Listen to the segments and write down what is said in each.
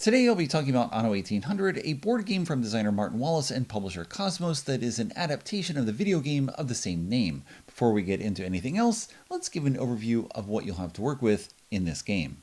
Today I'll be talking about Anno 1800, a board game from designer Martin Wallace and publisher Cosmos that is an adaptation of the video game of the same name. Before we get into anything else, let's give an overview of what you'll have to work with in this game.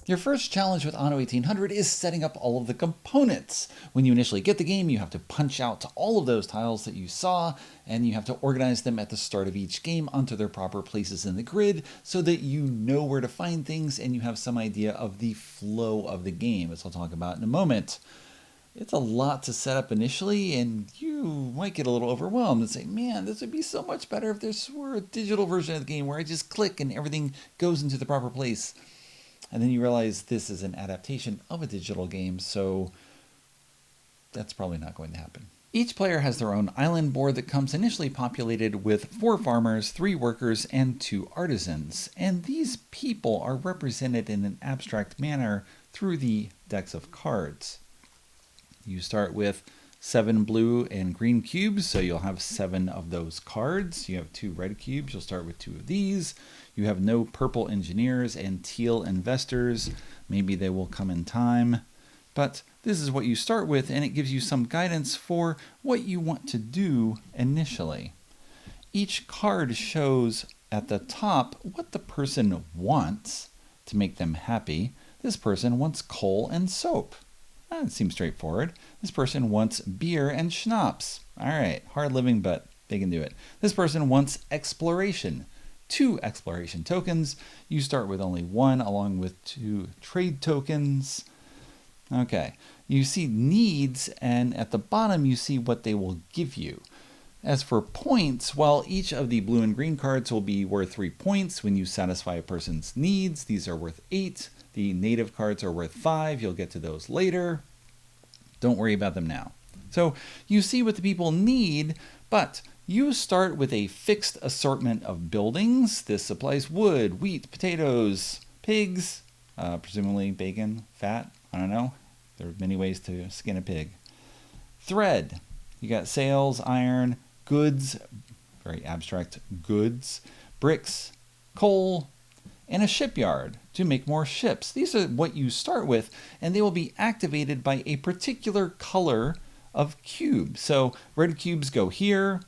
Your first challenge with Anno 1800 is setting up all of the components. When you initially get the game, you have to punch out all of those tiles that you saw, and you have to organize them at the start of each game onto their proper places in the grid so that you know where to find things and you have some idea of the flow of the game, as I'll talk about in a moment. It's a lot to set up initially, and you might get a little overwhelmed and say, man, this would be so much better if there were a digital version of the game where I just click and everything goes into the proper place. And then you realize this is an adaptation of a digital game, so that's probably not going to happen. Each player has their own island board that comes initially populated with 4 farmers, 3 workers, and 2 artisans. And these people are represented in an abstract manner through the decks of cards. You start with 7 blue and green cubes, so you'll have 7 of those cards. You have 2 red cubes, you'll start with 2 of these. You have no purple engineers and teal investors. Maybe they will come in time. But this is what you start with, and it gives you some guidance for what you want to do initially. Each card shows at the top what the person wants to make them happy. This person wants coal and soap. That seems straightforward. This person wants beer and schnapps. All right, hard living, but they can do it. This person wants exploration. 2 exploration tokens. You start with only 1 along with 2 trade tokens. Okay, you see needs, and at the bottom you see what they will give you. As for points, well, each of the blue and green cards will be worth 3 points when you satisfy a person's needs. These are worth 8. The native cards are worth 5. You'll get to those later. Don't worry about them now. So you see what the people need, but you start with a fixed assortment of buildings. This supplies wood, wheat, potatoes, pigs, presumably bacon, fat, I don't know. There are many ways to skin a pig. Thread, you got sails, iron, goods, very abstract goods, bricks, coal, and a shipyard to make more ships. These are what you start with, and they will be activated by a particular color of cube. So red cubes go here.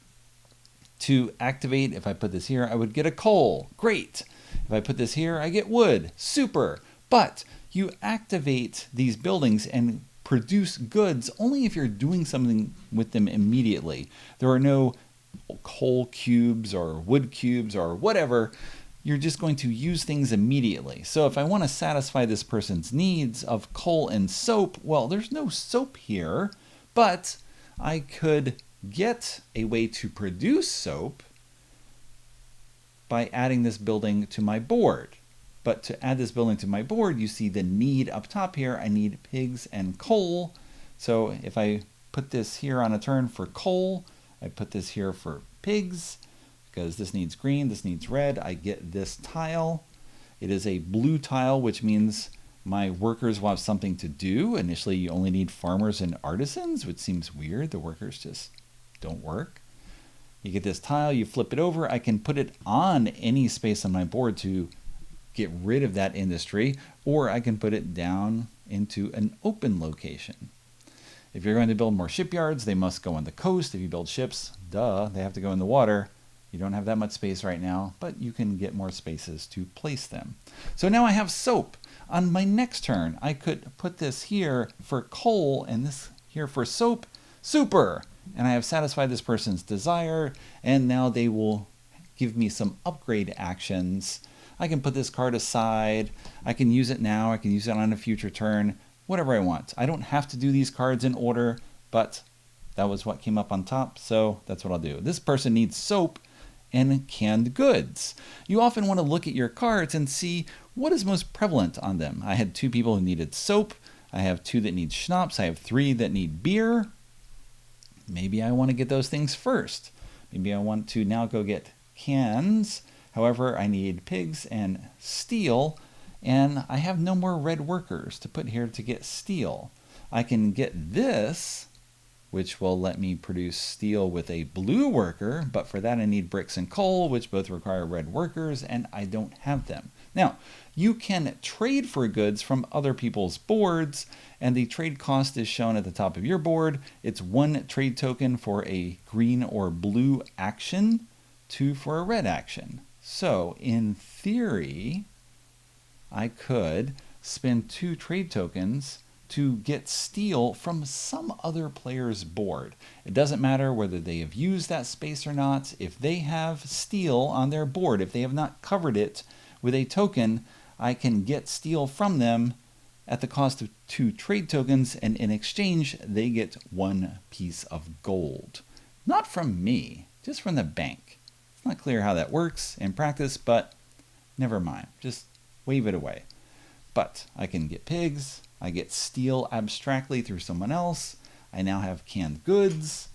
To activate, if I put this here, I would get a coal. Great. If I put this here, I get wood. Super. But you activate these buildings and produce goods only if you're doing something with them immediately. There are no coal cubes or wood cubes or whatever. You're just going to use things immediately. So if I want to satisfy this person's needs of coal and soap, well, there's no soap here, but I could get a way to produce soap by adding this building to my board. But to add this building to my board, you see the need up top here. I need pigs and coal. So if I put this here on a turn for coal, I put this here for pigs, because this needs green, this needs red, I get this tile. It is a blue tile, which means my workers will have something to do. Initially, you only need farmers and artisans, which seems weird. The workers just don't work. You get this tile, you flip it over. I can put it on any space on my board to get rid of that industry, or I can put it down into an open location. If you're going to build more shipyards, they must go on the coast. If you build ships, duh, they have to go in the water. You don't have that much space right now, but you can get more spaces to place them. So now I have soap. On my next turn, I could put this here for coal and this here for soap. Super! And I have satisfied this person's desire, and now they will give me some upgrade actions. I can put this card aside. I can use it now. I can use it on a future turn. Whatever I want. I don't have to do these cards in order, but that was what came up on top, so that's what I'll do. This person needs soap and canned goods. You often want to look at your cards and see what is most prevalent on them. I had 2 people who needed soap. I have 2 that need schnapps. I have 3 that need beer. Maybe I want to get those things first. Maybe I want to now go get cans. However, I need pigs and steel, and I have no more red workers to put here to get steel. I can get this, which will let me produce steel with a blue worker, but for that I need bricks and coal, which both require red workers, and I don't have them. Now, you can trade for goods from other people's boards, and the trade cost is shown at the top of your board. It's 1 trade token for a green or blue action, 2 for a red action. So, in theory, I could spend 2 trade tokens to get steel from some other player's board. It doesn't matter whether they have used that space or not. If they have steel on their board, if they have not covered it with a token, I can get steel from them at the cost of 2 trade tokens, and in exchange, they get 1 piece of gold. Not from me, just from the bank. It's not clear how that works in practice, but never mind. Just wave it away. But I can get pigs. I get steel abstractly through someone else. I now have canned goods.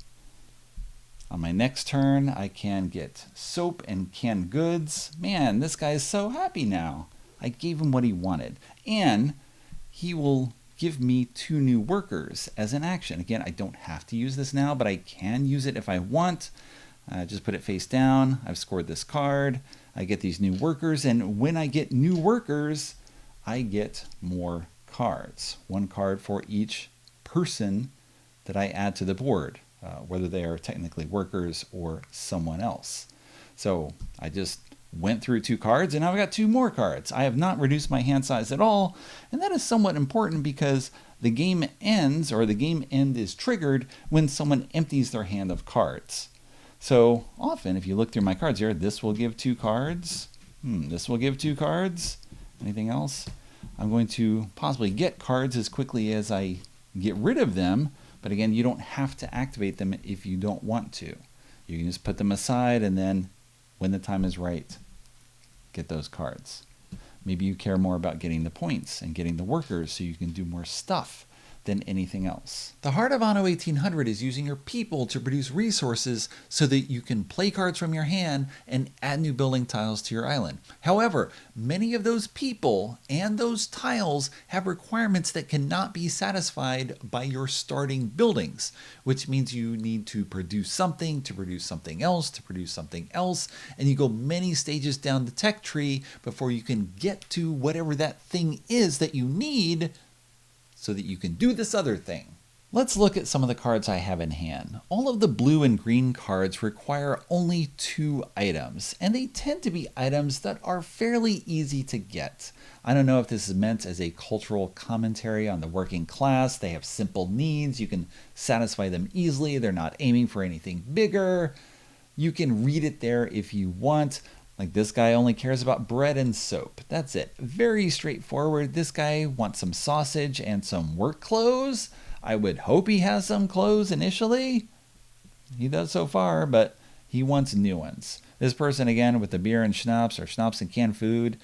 On my next turn, I can get soap and canned goods. Man, this guy is so happy now. I gave him what he wanted. And he will give me 2 new workers as an action. Again, I don't have to use this now, but I can use it if I want. Just put it face down. I've scored this card. I get these new workers, and when I get new workers, I get more cards. 1 card for each person that I add to the board, whether they are technically workers or someone else. So I just went through 2 cards, and now I've got 2 more cards. I have not reduced my hand size at all, and that is somewhat important because the game ends, or the game end is triggered when someone empties their hand of cards. So often, if you look through my cards here, this will give 2 cards. This will give 2 cards. Anything else? I'm going to possibly get cards as quickly as I get rid of them, but again, you don't have to activate them if you don't want to. You can just put them aside, and then when the time is right, get those cards. Maybe you care more about getting the points and getting the workers so you can do more stuff than anything else. The heart of Anno 1800 is using your people to produce resources so that you can play cards from your hand and add new building tiles to your island. However, many of those people and those tiles have requirements that cannot be satisfied by your starting buildings, which means you need to produce something else, and you go many stages down the tech tree before you can get to whatever that thing is that you need so that you can do this other thing. Let's look at some of the cards I have in hand. All of the blue and green cards require only 2 items, and they tend to be items that are fairly easy to get. I don't know if this is meant as a cultural commentary on the working class. They have simple needs. You can satisfy them easily. They're not aiming for anything bigger. You can read it there if you want. Like this guy only cares about bread and soap. That's it. Very straightforward. This guy wants some sausage and some work clothes. I would hope he has some clothes initially. He does so far, but he wants new ones. This person, again, with the beer and schnapps, or schnapps and canned food,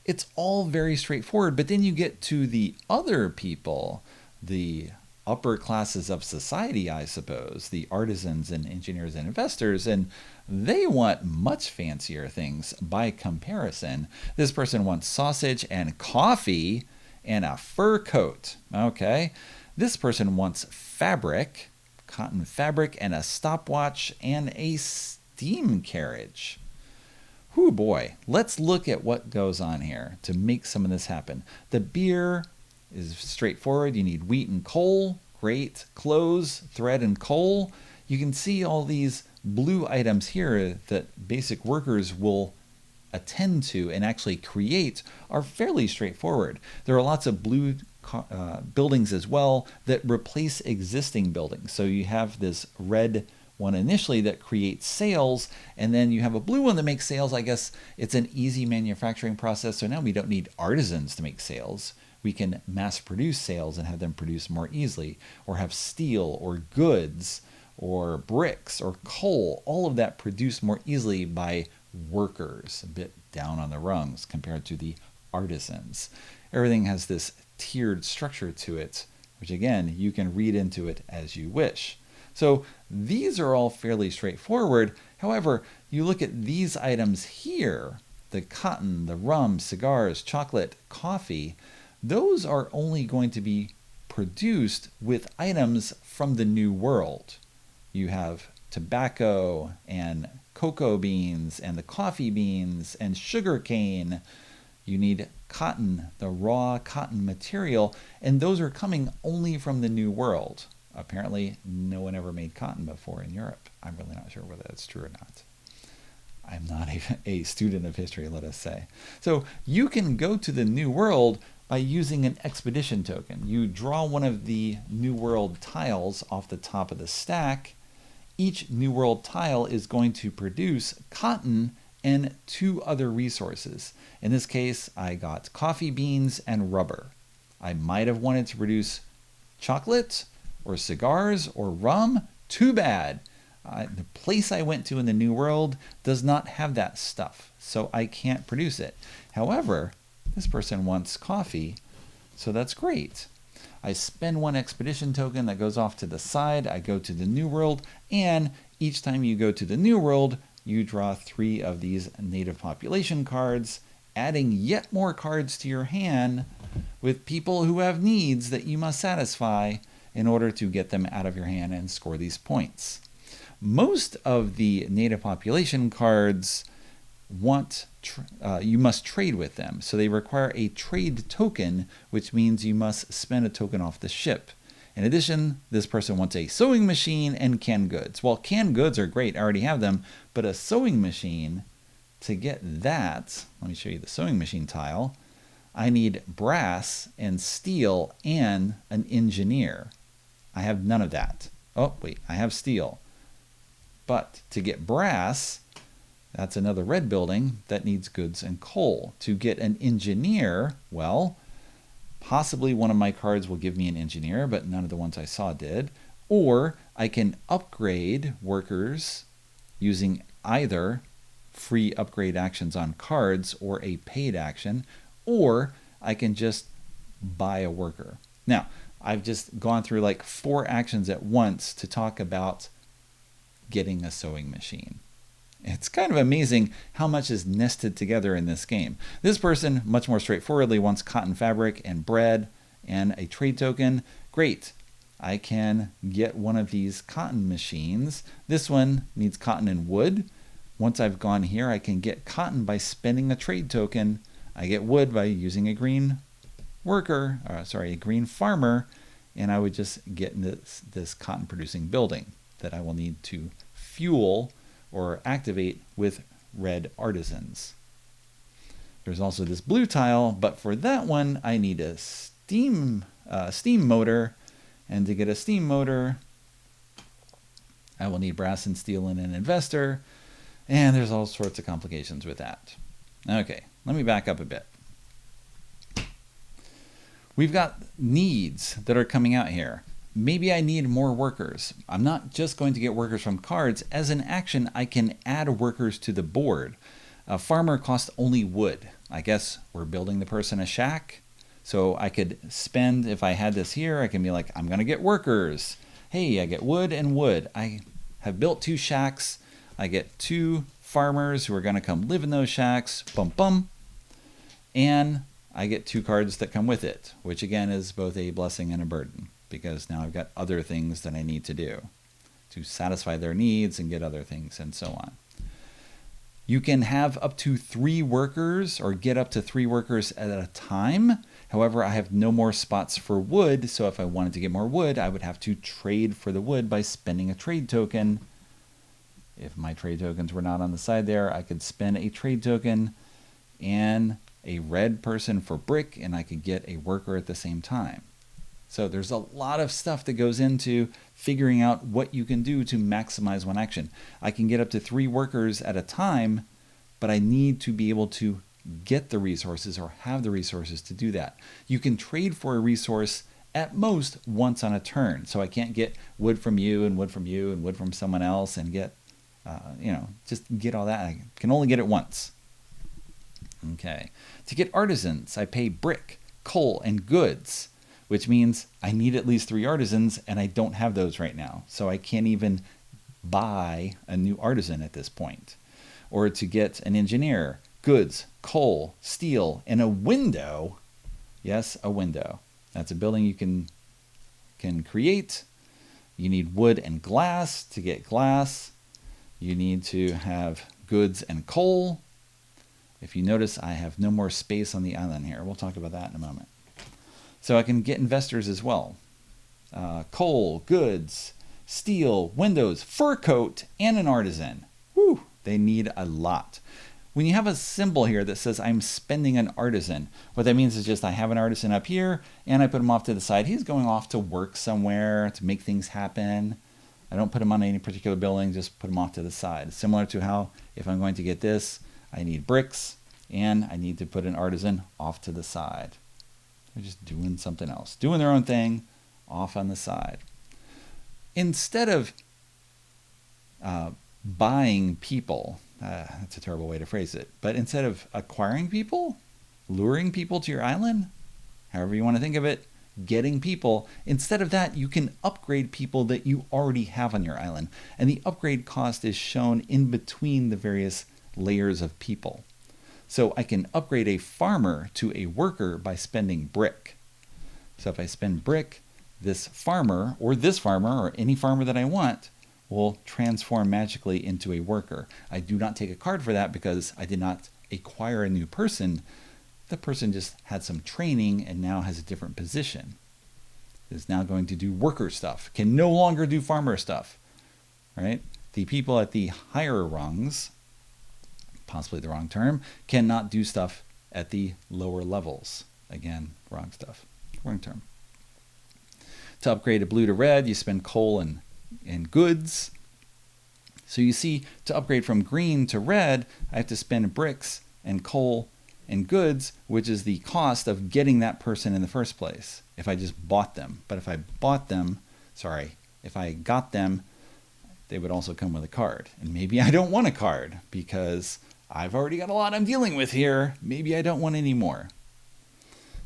it's all very straightforward. But then you get to the other people, the upper classes of society, I suppose, the artisans and engineers and investors, and they want much fancier things by comparison. This person wants sausage and coffee and a fur coat. Okay. This person wants fabric, cotton fabric, and a stopwatch and a steam carriage. Whew, boy. Let's look at what goes on here to make some of this happen. The beer is straightforward. You need wheat and coal. Great. Clothes, thread, and coal. You can see all these blue items here that basic workers will attend to and actually create are fairly straightforward. There are lots of blue buildings as well that replace existing buildings. So you have this red one initially that creates sales, and then you have a blue one that makes sales. I guess it's an easy manufacturing process. So now we don't need artisans to make sales. We can mass produce sales and have them produce more easily, or have steel or goods or bricks or coal, all of that produced more easily by workers, a bit down on the rungs compared to the artisans. Everything has this tiered structure to it, which again, you can read into it as you wish. So these are all fairly straightforward. However, you look at these items here, the cotton, the rum, cigars, chocolate, coffee, those are only going to be produced with items from the New World. You have tobacco and cocoa beans and the coffee beans and sugar cane. You need cotton, the raw cotton material, and those are coming only from the New World. Apparently, no one ever made cotton before in Europe. I'm really not sure whether that's true or not. I'm not a student of history, let us say. So you can go to the New World by using an expedition token. You draw one of the New World tiles off the top of the stack. Each New World tile is going to produce cotton and 2 other resources. In this case, I got coffee beans and rubber. I might have wanted to produce chocolate or cigars or rum. Too bad. The place I went to in the New World does not have that stuff, so I can't produce it. However, this person wants coffee, so that's great. I spend 1 expedition token that goes off to the side. I go to the New World, and each time you go to the New World, you draw 3 of these native population cards, adding yet more cards to your hand with people who have needs that you must satisfy in order to get them out of your hand and score these points. Most of the native population cards you must trade with them. So they require a trade token, which means you must spend a token off the ship. In addition, this person wants a sewing machine and canned goods. Well, canned goods are great, I already have them, but a sewing machine, to get that, let me show you the sewing machine tile, I need brass and steel and an engineer. I have none of that. Oh, wait, I have steel. But to get brass, that's another red building that needs goods and coal. To get an engineer, well, possibly one of my cards will give me an engineer, but none of the ones I saw did. Or I can upgrade workers using either free upgrade actions on cards or a paid action, or I can just buy a worker. Now, I've just gone through like 4 actions at once to talk about getting a sewing machine. It's kind of amazing how much is nested together in this game. This person, much more straightforwardly, wants cotton fabric and bread and a trade token. Great. I can get one of these cotton machines. This one needs cotton and wood. Once I've gone here, I can get cotton by spending a trade token. I get wood by using a green a green farmer, and I would just get this cotton producing building that I will need to fuel or activate with red artisans. There's also this blue tile, but for that one I need a steam motor, and to get a steam motor I will need brass and steel and an investor, and there's all sorts of complications with that. Okay, let me back up a bit. We've got needs that are coming out here. Maybe I need more workers. I'm not just going to get workers from cards. As an action, I can add workers to the board. A farmer costs only wood. I guess we're building the person a shack. So I could spend, if I had this here, I can be like, I'm going to get workers. Hey, I get wood and wood. I have built 2 shacks. I get 2 farmers who are going to come live in those shacks. Bum, bum. And I get 2 cards that come with it, which again is both a blessing and a burden, because now I've got other things that I need to do to satisfy their needs and get other things and so on. You can have up to 3 workers or get up to 3 workers at a time. However, I have no more spots for wood, so if I wanted to get more wood, I would have to trade for the wood by spending a trade token. If my trade tokens were not on the side there, I could spend a trade token and a red person for brick, and I could get a worker at the same time. So there's a lot of stuff that goes into figuring out what you can do to maximize one action. I can get up to 3 workers at a time, but I need to be able to get the resources or have the resources to do that. You can trade for a resource at most once on a turn. So I can't get wood from you and wood from you and wood from someone else and get, just get all that. I can only get it once. Okay. To get artisans, I pay brick, coal, and goods, which means I need at least 3 artisans, and I don't have those right now. So I can't even buy a new artisan at this point. Or to get an engineer, goods, coal, steel, and a window. Yes, a window. That's a building you can create. You need wood and glass to get glass. You need to have goods and coal. If you notice, I have no more space on the island here. We'll talk about that in a moment. So I can get investors as well. Coal, goods, steel, windows, fur coat, and an artisan. Whew, they need a lot. When you have a symbol here that says I'm spending an artisan, what that means is just I have an artisan up here and I put him off to the side. He's going off to work somewhere to make things happen. I don't put him on any particular building, just put him off to the side. Similar to how if I'm going to get this, I need bricks and I need to put an artisan off to the side. They're just doing something else, doing their own thing off on the side. Instead of buying people, that's a terrible way to phrase it, but instead of acquiring people, luring people to your island, however you want to think of it, getting people, instead of that, you can upgrade people that you already have on your island. And the upgrade cost is shown in between the various layers of people. So I can upgrade a farmer to a worker by spending brick. So if I spend brick, this farmer or any farmer that I want will transform magically into a worker. I do not take a card for that because I did not acquire a new person. The person just had some training and now has a different position. Is now going to do worker stuff, can no longer do farmer stuff, right? The people at the higher rungs, possibly the wrong term, cannot do stuff at the lower levels. Again, wrong term. To upgrade a blue to red, you spend coal and goods. So you see, to upgrade from green to red, I have to spend bricks and coal and goods, which is the cost of getting that person in the first place if I just bought them. But if I got them, they would also come with a card. And maybe I don't want a card because I've already got a lot I'm dealing with here. Maybe I don't want any more.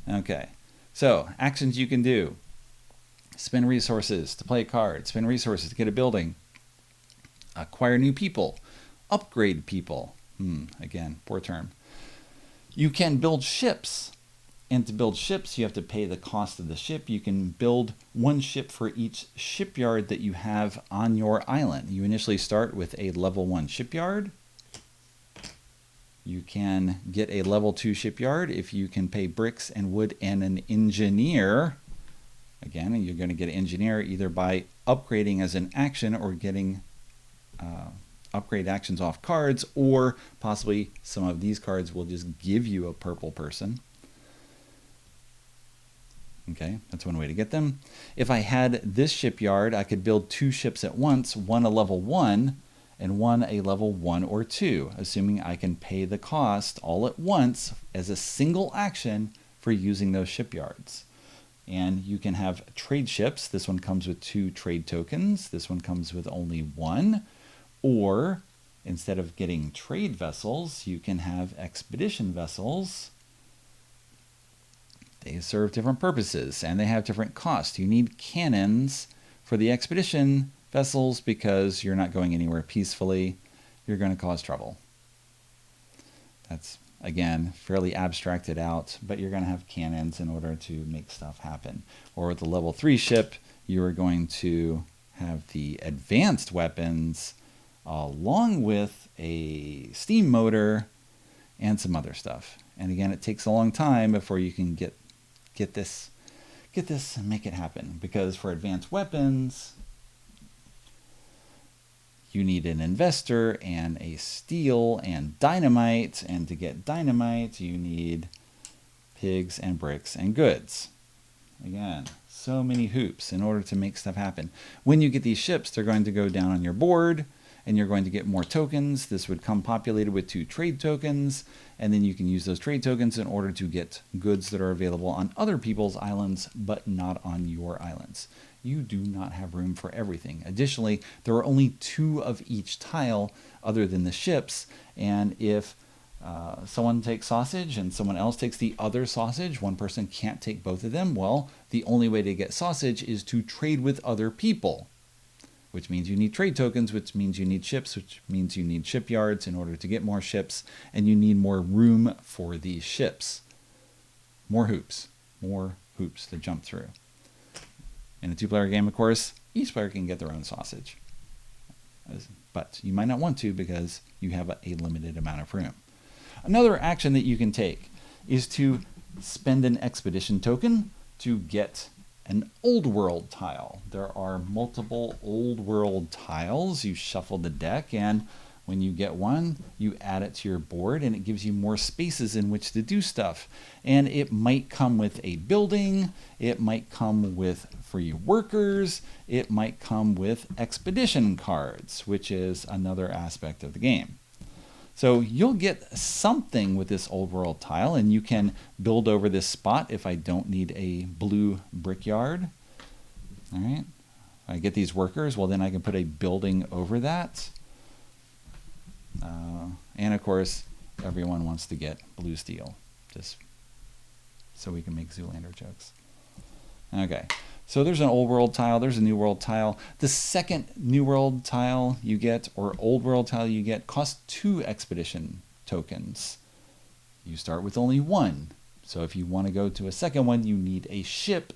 Okay, so actions you can do. Spend resources to play a card, spend resources to get a building, acquire new people, upgrade people. Again, poor term. You can build ships, and to build ships, you have to pay the cost of the ship. You can build 1 ship for each shipyard that you have on your island. You initially start with a level 1 shipyard. You can get a level 2 shipyard if you can pay bricks and wood and an engineer. Again, you're going to get an engineer either by upgrading as an action or getting upgrade actions off cards, or possibly some of these cards will just give you a purple person. Okay, that's one way to get them. If I had this shipyard, I could build 2 ships at once, one a level 1 and one a level 1 or 2, assuming I can pay the cost all at once as a single action for using those shipyards. And you can have trade ships. This one comes with 2 trade tokens. This one comes with only 1. Or instead of getting trade vessels, you can have expedition vessels. They serve different purposes and they have different costs. You need cannons for the expedition vessels because you're not going anywhere peacefully. You're going to cause trouble. That's, again, fairly abstracted out, but you're going to have cannons in order to make stuff happen. Or with the level 3 ship, you are going to have the advanced weapons along with a steam motor and some other stuff. And again, it takes a long time before you can get this and make it happen. Because for advanced weapons, you need an investor and a steel and dynamite. And to get dynamite, you need pigs and bricks and goods. Again, so many hoops in order to make stuff happen. When you get these ships, they're going to go down on your board, and you're going to get more tokens. This would come populated with 2 trade tokens, and then you can use those trade tokens in order to get goods that are available on other people's islands, but not on your islands. You do not have room for everything. Additionally, there are only 2 of each tile other than the ships, and if someone takes sausage and someone else takes the other sausage, one person can't take both of them, well, the only way to get sausage is to trade with other people, which means you need trade tokens, which means you need ships, which means you need shipyards in order to get more ships, and you need more room for these ships. More hoops to jump through. In a 2-player game, of course, each player can get their own sausage. But you might not want to because you have a limited amount of room. Another action that you can take is to spend an expedition token to get an old world tile. There are multiple old world tiles. You shuffle the deck, and when you get one, you add it to your board, and it gives you more spaces in which to do stuff. And it might come with a building, it might come with free workers, it might come with expedition cards, which is another aspect of the game. So you'll get something with this old world tile, and you can build over this spot if I don't need a blue brickyard. All right, I get these workers, well then I can put a building over that. And of course, everyone wants to get blue steel, just so we can make Zoolander jokes. Okay, so there's an old world tile, there's a new world tile. The second new world tile you get, or old world tile you get, costs 2 expedition tokens. You start with only 1. So if you want to go to a second one, you need a ship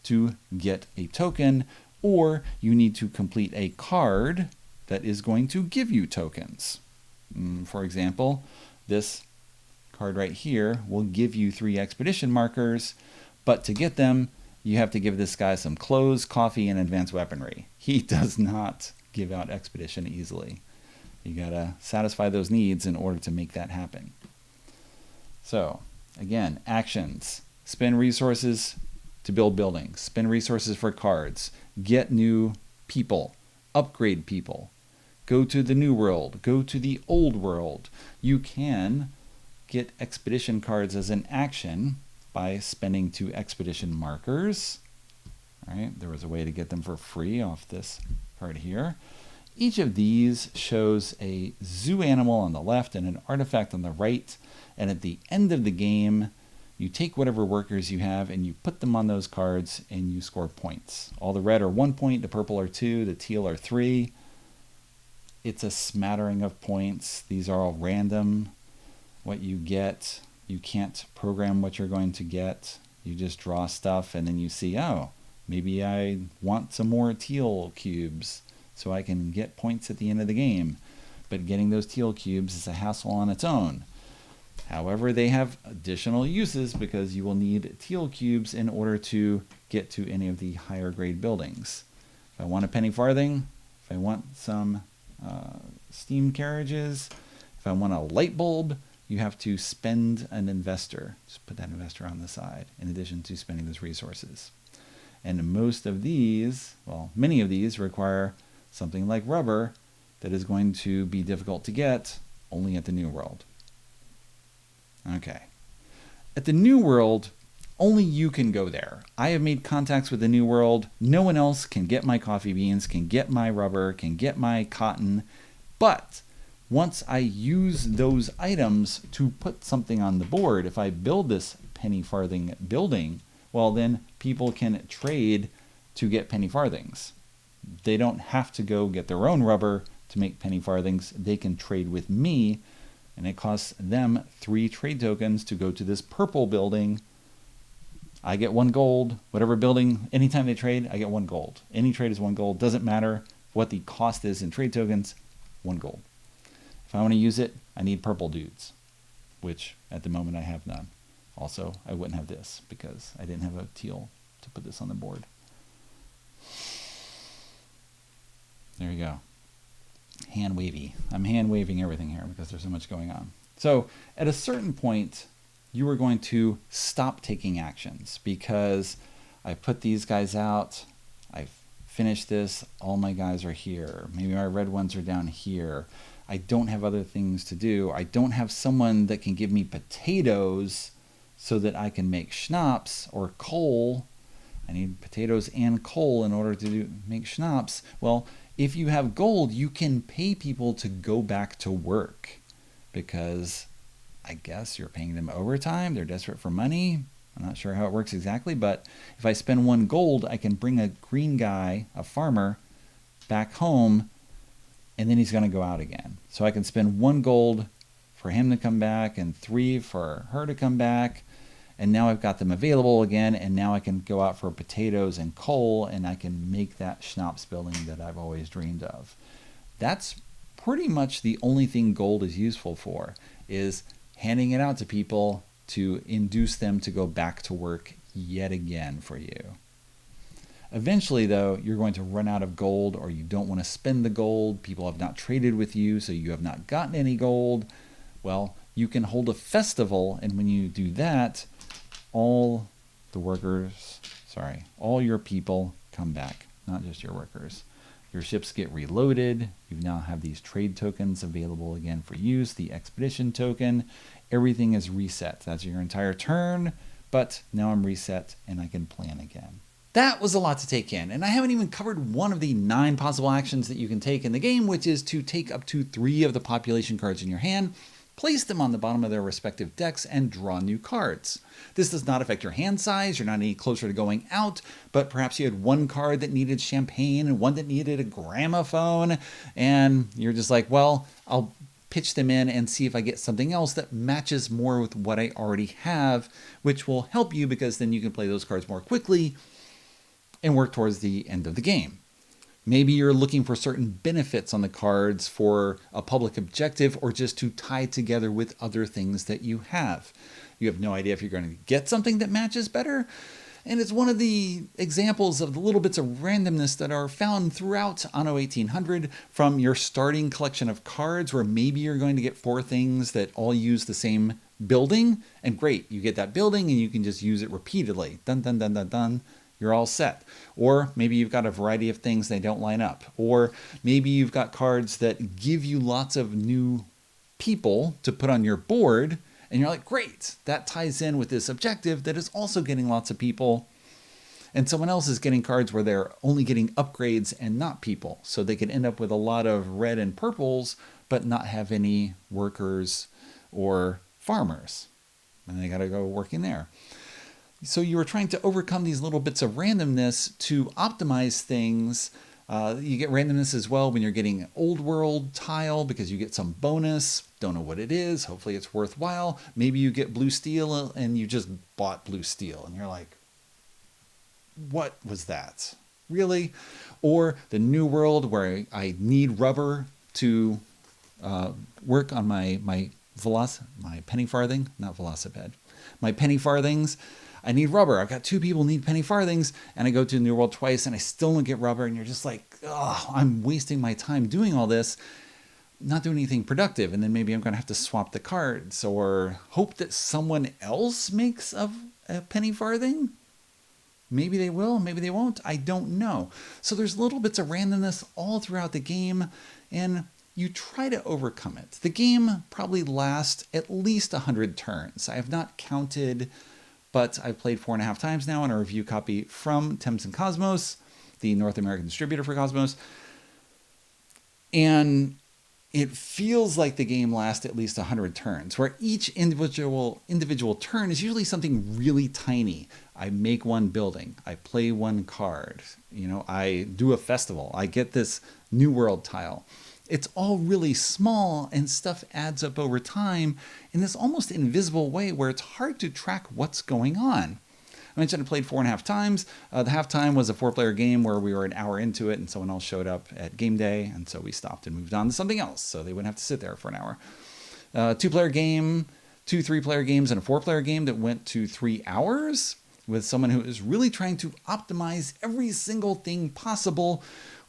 to get a token, or you need to complete a card that is going to give you tokens. For example, this card right here will give you 3 expedition markers, but to get them, you have to give this guy some clothes, coffee, and advanced weaponry. He does not give out expedition easily. You gotta satisfy those needs in order to make that happen. So, again, actions. Spend resources to build buildings. Spend resources for cards. Get new people. Upgrade people. Go to the new world. Go to the old world. You can get expedition cards as an action by spending 2 expedition markers. All right, there was a way to get them for free off this card here. Each of these shows a zoo animal on the left and an artifact on the right. And at the end of the game, you take whatever workers you have and you put them on those cards and you score points. All the red are 1 point, the purple are 2, the teal are 3. It's a smattering of points. These are all random. What you get, you can't program what you're going to get. You just draw stuff and then you see, oh, maybe I want some more teal cubes so I can get points at the end of the game. But getting those teal cubes is a hassle on its own. However, they have additional uses because you will need teal cubes in order to get to any of the higher grade buildings. If I want a penny farthing, if I want some steam carriages, if I want a light bulb, you have to spend an investor. Just put that investor on the side in addition to spending those resources. And most of these, well, many of these require something like rubber that is going to be difficult to get only at the New World. Okay. At the New World, only you can go there. I have made contacts with the New World. No one else can get my coffee beans, can get my rubber, can get my cotton. But once I use those items to put something on the board, if I build this penny farthing building, well, then people can trade to get penny farthings. They don't have to go get their own rubber to make penny farthings. They can trade with me, and it costs them 3 trade tokens to go to this purple building. I get 1 gold. Whatever building, anytime they trade, I get 1 gold. Any trade is 1 gold. Doesn't matter what the cost is in trade tokens, 1 gold. If I want to use it, I need purple dudes, which at the moment I have none. Also, I wouldn't have this because I didn't have a teal to put this on the board. There you go. Hand wavy. I'm hand waving everything here because there's so much going on. So at a certain point, you are going to stop taking actions because I put these guys out. I've finished this. All my guys are here. Maybe my red ones are down here. I don't have other things to do. I don't have someone that can give me potatoes so that I can make schnapps or coal. I need potatoes and coal in order to make schnapps. Well, if you have gold, you can pay people to go back to work because I guess you're paying them overtime. They're desperate for money. I'm not sure how it works exactly, but if I spend 1 gold, I can bring a green guy, a farmer, back home, and then he's going to go out again. So I can spend 1 gold for him to come back and 3 for her to come back. And now I've got them available again, and now I can go out for potatoes and coal, and I can make that schnapps building that I've always dreamed of. That's pretty much the only thing gold is useful for, is handing it out to people to induce them to go back to work yet again for you. Eventually, though, you're going to run out of gold, or you don't want to spend the gold. People have not traded with you, so you have not gotten any gold. Well, you can hold a festival, and when you do that, all your people come back, not just your workers. Your ships get reloaded. You now have these trade tokens available again for use, the expedition token. Everything is reset. That's your entire turn, but now I'm reset and I can plan again. That was a lot to take in, and I haven't even covered one of the 9 possible actions that you can take in the game, which is to take up to 3 of the population cards in your hand, place them on the bottom of their respective decks, and draw new cards. This does not affect your hand size. You're not any closer to going out, but perhaps you had 1 card that needed champagne and 1 that needed a gramophone, and you're just like, well, I'll pitch them in and see if I get something else that matches more with what I already have, which will help you because then you can play those cards more quickly and work towards the end of the game. Maybe you're looking for certain benefits on the cards for a public objective or just to tie together with other things that you have. You have no idea if you're going to get something that matches better. And it's one of the examples of the little bits of randomness that are found throughout Anno 1800 from your starting collection of cards, where maybe you're going to get 4 things that all use the same building. And great, you get that building and you can just use it repeatedly. Dun, dun, dun, dun, dun. You're all set. Or maybe you've got a variety of things, they don't line up. Or maybe you've got cards that give you lots of new people to put on your board, and you're like, great, that ties in with this objective that is also getting lots of people. And someone else is getting cards where they're only getting upgrades and not people. So they can end up with a lot of red and purples, but not have any workers or farmers. And they got to go working there. So you were trying to overcome these little bits of randomness to optimize things. You get randomness as well when you're getting an old world tile because you get some bonus. Don't know what it is. Hopefully it's worthwhile. Maybe you get blue steel and you just bought blue steel and you're like, what was that? Really? Or the new world where I need rubber to work on my penny farthing, not velocipede, my penny farthings. I need rubber. I've got 2 people need penny farthings, and I go to the New World twice, and I still don't get rubber, and you're just like, oh, I'm wasting my time doing all this, not doing anything productive, and then maybe I'm going to have to swap the cards, or hope that someone else makes a penny farthing. Maybe they will, maybe they won't. I don't know. So there's little bits of randomness all throughout the game, and you try to overcome it. The game probably lasts at least 100 turns. I have not counted, but I've played 4.5 times now on a review copy from Thames and Cosmos, the North American distributor for Cosmos. And it feels like the game lasts at least 100 turns, where each individual turn is usually something really tiny. I make 1 building, I play 1 card, I do a festival, I get this New World tile. It's all really small and stuff adds up over time in this almost invisible way where it's hard to track what's going on. I mentioned I played 4.5 times. The halftime was a 4-player game where we were an hour into it and someone else showed up at game day, and so we stopped and moved on to something else so they wouldn't have to sit there for an hour. 2-player game, 2 3-player games, and a 4-player game that went to 3 hours with someone who is really trying to optimize every single thing possible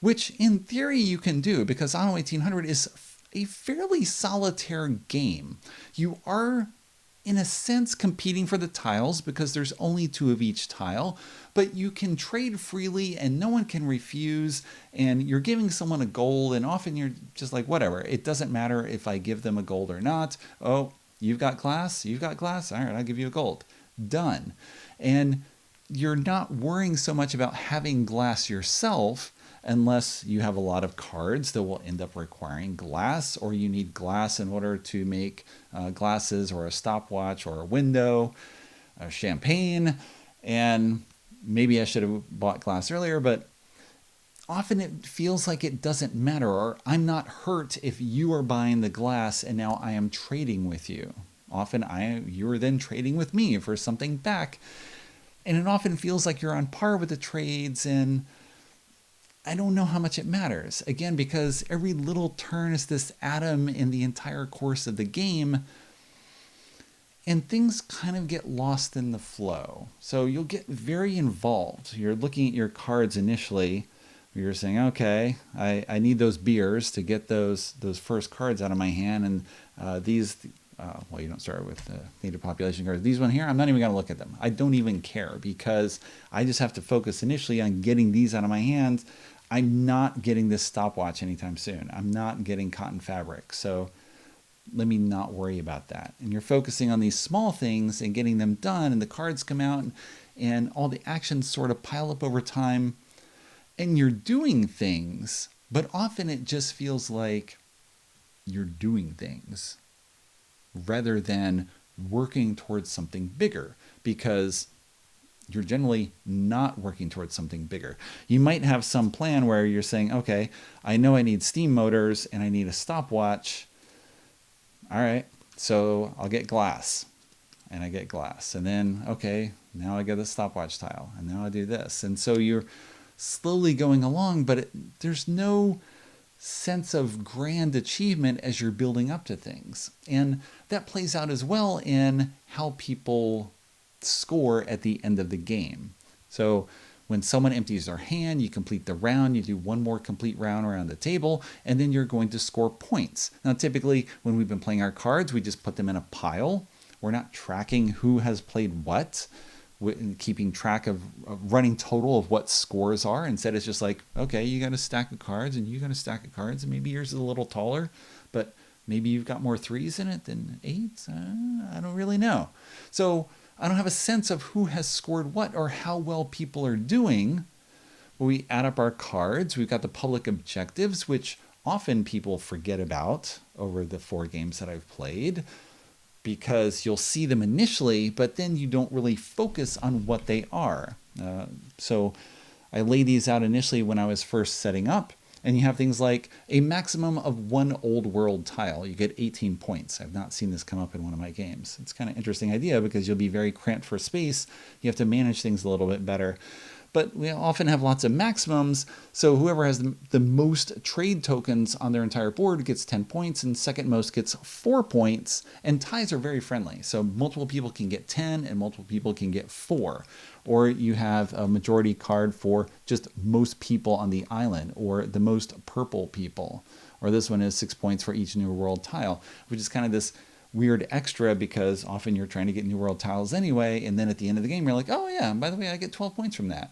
which in theory you can do because Anno 1800 is a fairly solitaire game. You are, in a sense, competing for the tiles because there's only 2 of each tile, but you can trade freely and no one can refuse, and you're giving someone a gold, and often you're just like, whatever, it doesn't matter if I give them a gold or not. Oh, you've got glass? You've got glass? All right, I'll give you a gold. Done. And you're not worrying so much about having glass yourself unless you have a lot of cards that will end up requiring glass, or you need glass in order to make glasses or a stopwatch or a window, or champagne. And maybe I should have bought glass earlier, but often it feels like it doesn't matter, or I'm not hurt if you are buying the glass and now I am trading with you. Often you're then trading with me for something back. And it often feels like you're on par with the trades, and I don't know how much it matters. Again, because every little turn is this atom in the entire course of the game, and things kind of get lost in the flow. So you'll get very involved. You're looking at your cards initially. You're saying, okay, I need those beers to get those first cards out of my hand, and these... well, you don't start with native population cards. These one here, I'm not even going to look at them. I don't even care because I just have to focus initially on getting these out of my hands. I'm not getting this stopwatch anytime soon. I'm not getting cotton fabric. So let me not worry about that. And you're focusing on these small things and getting them done, and the cards come out, and all the actions sort of pile up over time. And you're doing things, but often it just feels like you're doing things rather than working towards something bigger, because you're generally not working towards something bigger. You might have some plan where you're saying, okay, I know I need steam motors and I need a stopwatch. All right, so I'll get glass. And I get glass. And then, okay, now I get a stopwatch tile. And now I do this. And so you're slowly going along, but there's no sense of grand achievement as you're building up to things. And that plays out as well in how people score at the end of the game. So when someone empties their hand, you complete the round, you do one more complete round around the table, and then you're going to score points. Now, typically, when we've been playing our cards, we just put them in a pile. We're not tracking who has played what, keeping track of running total of what scores are. Instead, it's just like, okay, you got a stack of cards and you got a stack of cards, and maybe yours is a little taller, but maybe you've got more 3s in it than 8s. I don't really know. So I don't have a sense of who has scored what or how well people are doing. We add up our cards. We've got the public objectives, which often people forget about over the 4 games that I've played, because you'll see them initially, but then you don't really focus on what they are. So I laid these out initially when I was first setting up, and you have things like a maximum of 1 old world tile. You get 18 points. I've not seen this come up in one of my games. It's kind of interesting idea because you'll be very cramped for space. You have to manage things a little bit better. But we often have lots of maximums, so whoever has the most trade tokens on their entire board gets 10 points, and second most gets 4 points, and ties are very friendly. So multiple people can get 10, and multiple people can get 4. Or you have a majority card for just most people on the island, or the most purple people. Or this one is 6 points for each New World tile, which is kind of this weird extra because often you're trying to get New World tiles anyway, and then at the end of the game you're like, oh yeah, and by the way, I get 12 points from that.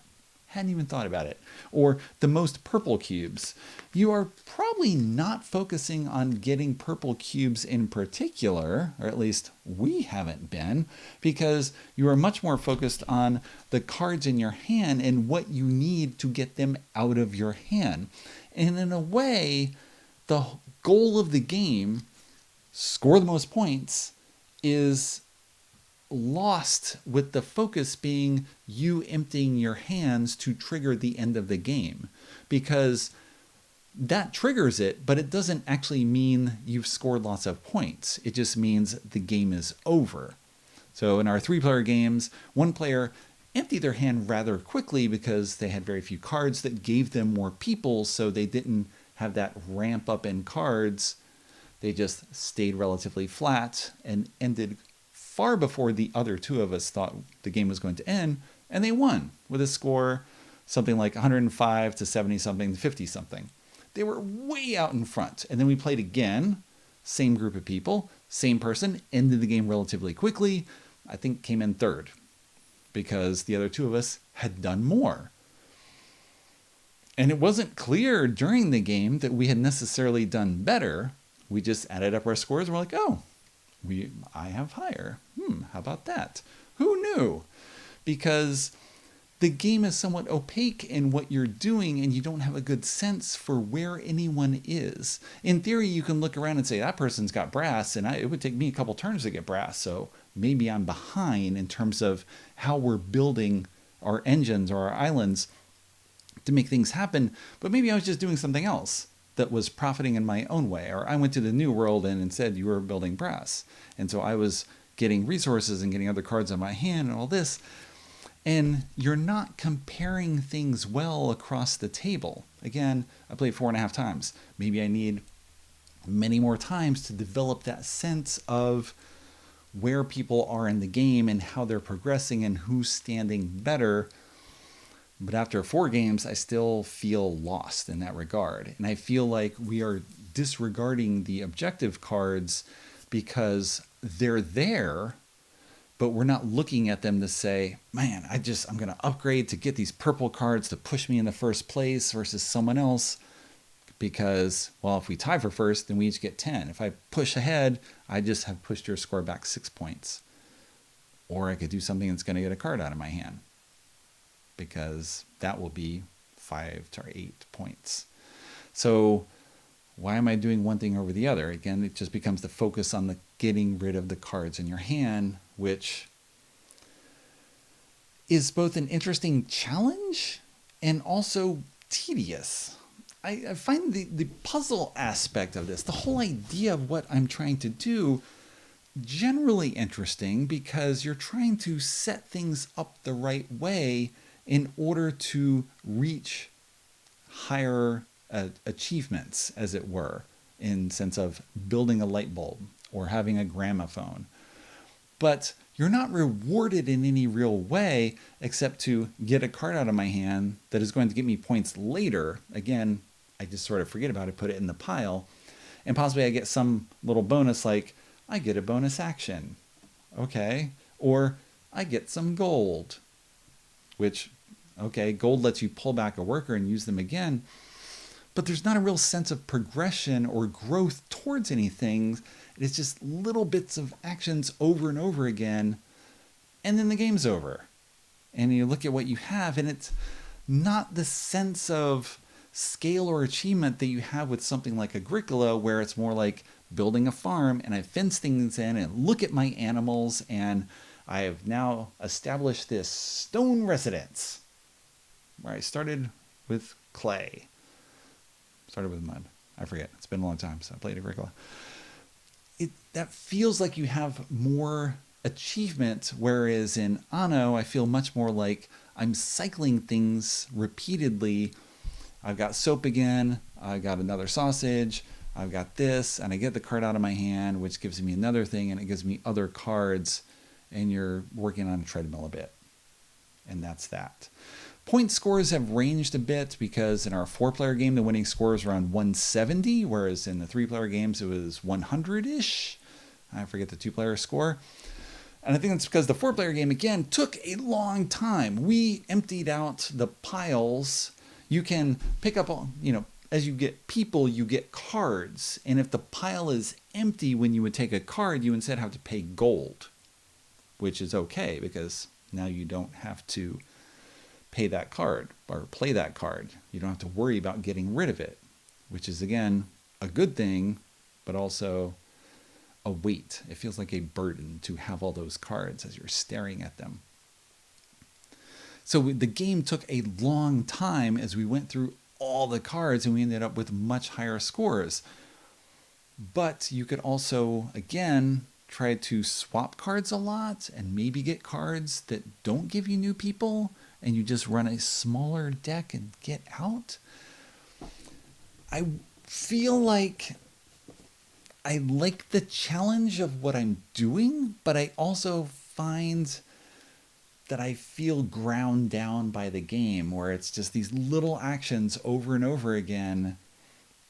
Hadn't even thought about it. Or the most purple cubes. You are probably not focusing on getting purple cubes in particular, or at least we haven't been, because you are much more focused on the cards in your hand and what you need to get them out of your hand. And in a way, the goal of the game, score the most points, is lost with the focus being you emptying your hands to trigger the end of the game, because that triggers it, but it doesn't actually mean you've scored lots of points. It just means the game is over. So in our 3-player games, one player emptied their hand rather quickly because they had very few cards that gave them more people, so they didn't have that ramp up in cards. They just stayed relatively flat and ended far before the other 2 of us thought the game was going to end, and they won with a score something like 105 to 70 something, 50 something. They were way out in front. And then we played again, same group of people, same person, ended the game relatively quickly. I think came in third because the other two of us had done more. And it wasn't clear during the game that we had necessarily done better. We just added up our scores and we're like, oh, I have higher. How about that? Who knew? Because the game is somewhat opaque in what you're doing and you don't have a good sense for where anyone is. In theory, you can look around and say, that person's got brass, and it would take me a couple turns to get brass, so maybe I'm behind in terms of how we're building our engines or our islands to make things happen, but maybe I was just doing something else that was profiting in my own way. Or I went to the new world and instead you were building brass. And so I was getting resources and getting other cards on my hand and all this. And you're not comparing things well across the table. Again, I played 4.5 times. Maybe I need many more times to develop that sense of where people are in the game and how they're progressing and who's standing better. But after 4 games, I still feel lost in that regard. And I feel like we are disregarding the objective cards because they're there, but we're not looking at them to say, man, I'm going to upgrade to get these purple cards to push me in the first place versus someone else. Because, well, if we tie for first, then we each get 10. If I push ahead, I just have pushed your score back 6 points. Or I could do something that's going to get a card out of my hand, because that will be 5 to 8 points. So why am I doing one thing over the other? Again, it just becomes the focus on the getting rid of the cards in your hand, which is both an interesting challenge and also tedious. I find the puzzle aspect of this, the whole idea of what I'm trying to do, generally interesting because you're trying to set things up the right way in order to reach higher achievements, as it were, in sense of building a light bulb or having a gramophone. But you're not rewarded in any real way except to get a card out of my hand that is going to get me points later. Again, I just sort of forget about it, put it in the pile, and possibly I get some little bonus like I get a bonus action. Okay. Or I get some gold, which, okay, gold lets you pull back a worker and use them again, but there's not a real sense of progression or growth towards anything. It's just little bits of actions over and over again, and then the game's over. And you look at what you have, and it's not the sense of scale or achievement that you have with something like Agricola, where it's more like building a farm, and I fence things in, and look at my animals, and I have now established this stone residence, where I started with clay. Started with mud. I forget. It's been a long time since I played Agricola. That feels like you have more achievement, whereas in Anno, I feel much more like I'm cycling things repeatedly. I've got soap again. I've got another sausage. I've got this, and I get the card out of my hand, which gives me another thing, and it gives me other cards, and you're working on a treadmill a bit. And that's that. Point scores have ranged a bit because in our 4-player game, the winning score is around 170, whereas in the 3-player games, it was 100-ish. I forget the 2-player score. And I think that's because the 4-player game, again, took a long time. We emptied out the piles. You can pick up, as you get people, you get cards. And if the pile is empty when you would take a card, you instead have to pay gold, which is okay because now you don't have to pay that card or play that card. You don't have to worry about getting rid of it, which is, again, a good thing, but also a weight. It feels like a burden to have all those cards as you're staring at them. So the game took a long time as we went through all the cards, and we ended up with much higher scores. But you could also, again, try to swap cards a lot and maybe get cards that don't give you new people, and you just run a smaller deck and get out. I feel like I like the challenge of what I'm doing, but I also find that I feel ground down by the game, where it's just these little actions over and over again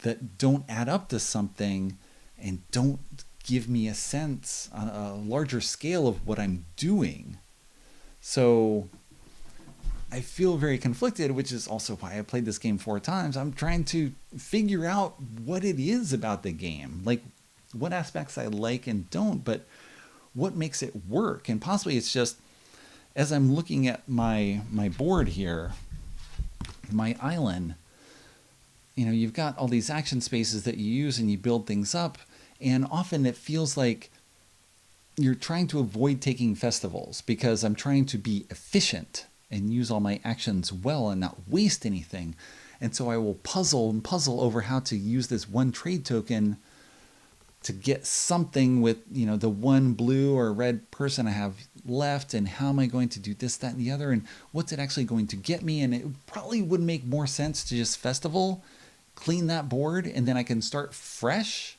that don't add up to something and don't give me a sense on a larger scale of what I'm doing. So I feel very conflicted, which is also why I played this game 4 times. I'm trying to figure out what it is about the game, like what aspects I like and don't, but what makes it work. And possibly it's just, as I'm looking at my board here, my island, you've got all these action spaces that you use and you build things up, and often it feels like you're trying to avoid taking festivals because I'm trying to be efficient and use all my actions well and not waste anything. And so I will puzzle over how to use this one trade token to get something with, the one blue or red person I have left, and how am I going to do this, that, and the other, and what's it actually going to get me? And it probably would make more sense to just festival, clean that board, and then I can start fresh.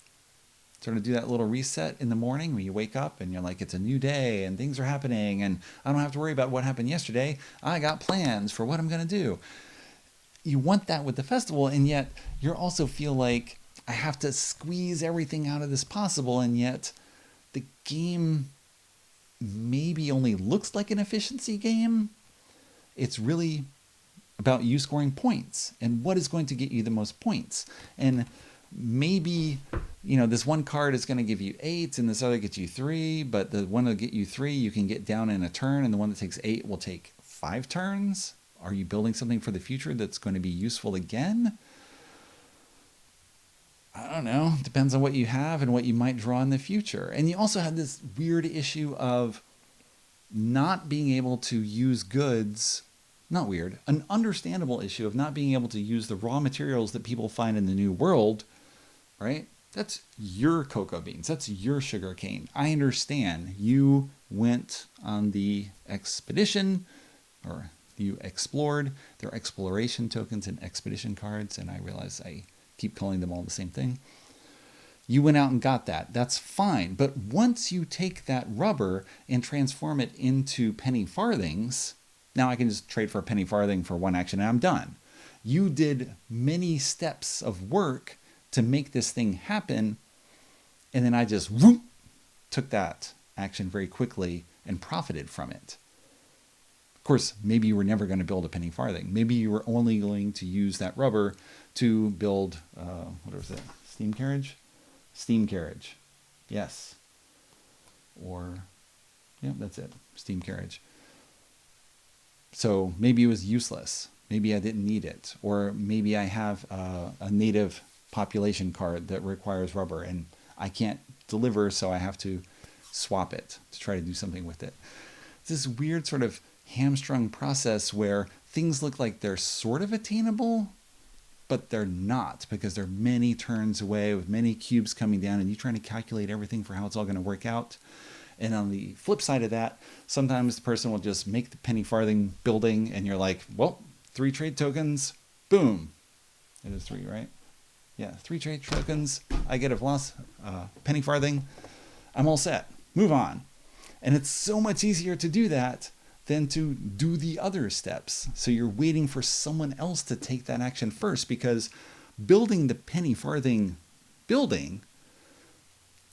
Sort of do that little reset in the morning when you wake up and you're like, it's a new day and things are happening and I don't have to worry about what happened yesterday. I got plans for what I'm going to do. You want that with the festival, and yet you also feel like I have to squeeze everything out of this possible, and yet the game maybe only looks like an efficiency game. It's really about you scoring points and what is going to get you the most points. And maybe, this one card is going to give you 8 and this other gets you 3, but the one that'll get you 3 you can get down in a turn, and the one that takes 8 will take 5 turns. Are you building something for the future that's going to be useful again? I don't know. Depends on what you have and what you might draw in the future. And you also have this weird issue of not being able to use goods. Not weird. An understandable issue of not being able to use the raw materials that people find in the new world, right? That's your cocoa beans. That's your sugar cane. I understand. You went on the expedition, or you explored. There are exploration tokens and expedition cards, and I realize I keep calling them all the same thing. You went out and got that. That's fine. But once you take that rubber and transform it into penny farthings, now I can just trade for a penny farthing for one action and I'm done. You did many steps of work to make this thing happen, and then I just took that action very quickly and profited from it. Of course, maybe you were never going to build a penny farthing. Maybe you were only going to use that rubber to build, what was it? Steam carriage? Steam carriage. Yes. Or, yeah, that's it. Steam carriage. So maybe it was useless. Maybe I didn't need it. Or maybe I have a native population card that requires rubber and I can't deliver, so I have to swap it to try to do something with it. It's this weird sort of hamstrung process where things look like they're sort of attainable, but they're not, because they're many turns away with many cubes coming down and you trying to calculate everything for how it's all going to work out. And on the flip side of that, sometimes the person will just make the penny farthing building and you're like, well, 3 trade tokens, boom. It is 3, right? Yeah, 3 trade tokens. I get a penny farthing. I'm all set. Move on. And it's so much easier to do that than to do the other steps. So you're waiting for someone else to take that action first, because building the penny farthing building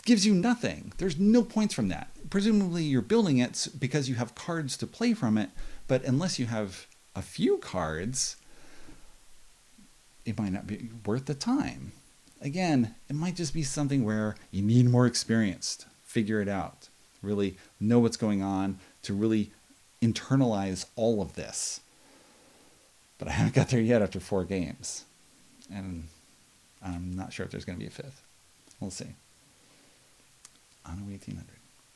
gives you nothing. There's no points from that. Presumably you're building it because you have cards to play from it, but unless you have a few cards, it might not be worth the time. Again, it might just be something where you need more experience. Figure it out. Really know what's going on to really internalize all of this. But I haven't got there yet after 4 games. And I'm not sure if there's going to be a 5th. We'll see. Anno 1800.